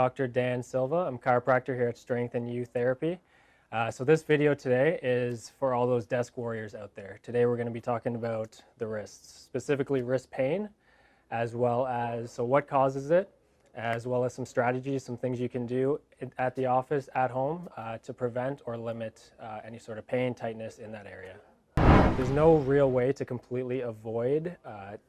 Dr. Dan Silva. I'm a chiropractor here at Strength and Youth Therapy. So this video today is for all those desk warriors out there. Today we're going to be talking about the wrists, specifically wrist pain, as well as what causes it, as well as some strategies, some things you can do at the office, at home, to prevent or limit any sort of pain, tightness in that area. There's no real way to completely avoid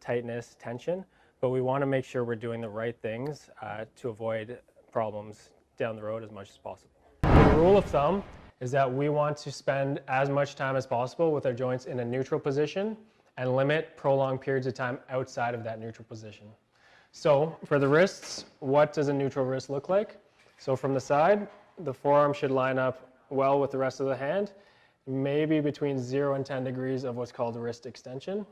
tightness, tension, but we want to make sure we're doing the right things to avoid problems down the road as much as possible. The rule of thumb is that we want to spend as much time as possible with our joints in a neutral position and limit prolonged periods of time outside of that neutral position. So for the wrists, what does a neutral wrist look like? So from the side, the forearm should line up well with the rest of the hand, maybe between 0 and 10 degrees of what's called a wrist extension.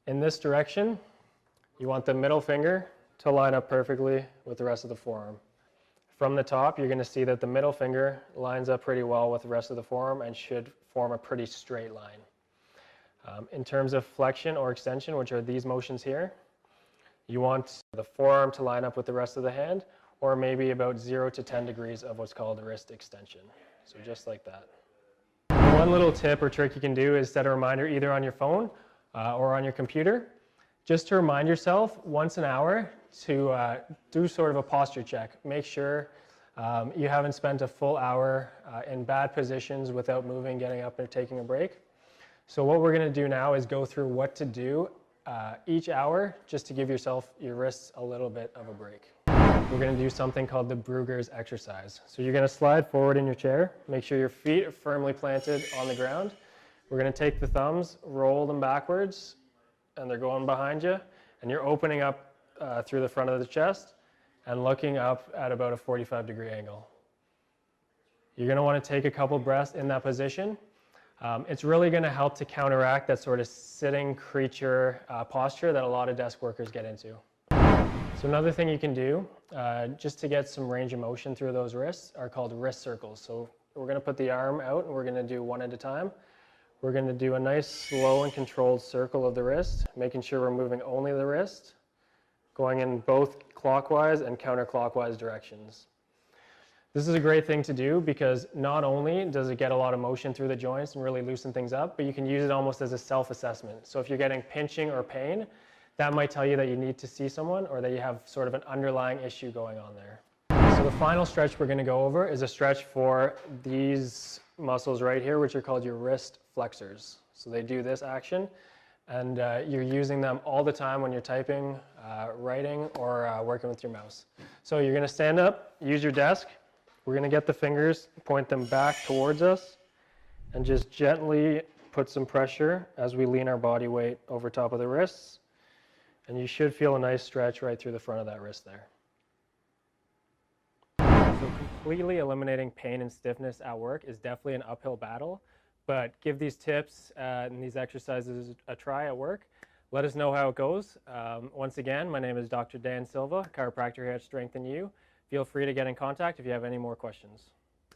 In this direction, you want the middle finger to line up perfectly with the rest of the forearm. From the top, you're going to see that the middle finger lines up pretty well with the rest of the forearm and should form a pretty straight line. In terms of flexion or extension, which are these motions here, you want the forearm to line up with the rest of the hand, or maybe about 0 to 10 degrees of what's called a wrist extension. So just like that. One little tip or trick you can do is set a reminder either on your phone or on your computer, just to remind yourself once an hour to do sort of a posture check. Make sure you haven't spent a full hour in bad positions without moving, getting up, or taking a break. So what we're going to do now is go through what to do each hour just to give your wrists a little bit of a break. We're going to do something called the Brugers Exercise. So you're going to slide forward in your chair, make sure your feet are firmly planted on the ground. We're going to take the thumbs, roll them backwards, and they're going behind you, and you're opening up through the front of the chest and looking up at about a 45-degree angle. You're going to want to take a couple breaths in that position. It's really going to help to counteract that sort of sitting creature posture that a lot of desk workers get into. So another thing you can do, just to get some range of motion through those wrists, are called wrist circles. So we're going to put the arm out and we're going to do one at a time. We're going to do a nice slow and controlled circle of the wrist, making sure we're moving only the wrist, going in both clockwise and counterclockwise directions. This is a great thing to do because not only does it get a lot of motion through the joints and really loosen things up, but you can use it almost as a self-assessment. So if you're getting pinching or pain, that might tell you that you need to see someone or that you have sort of an underlying issue going on there. So the final stretch we're going to go over is a stretch for these muscles right here, which are called your wrist flexors. So they do this action, and you're using them all the time when you're typing, writing, or working with your mouse. So you're going to stand up, use your desk. We're going to get the fingers, point them back towards us, and just gently put some pressure as we lean our body weight over top of the wrists. And you should feel a nice stretch right through the front of that wrist there. So completely eliminating pain and stiffness at work is definitely an uphill battle, but give these tips and these exercises a try at work. Let us know how it goes. Once again, my name is Dr. Dan Silva, chiropractor here at Strength and You. Feel free to get in contact if you have any more questions.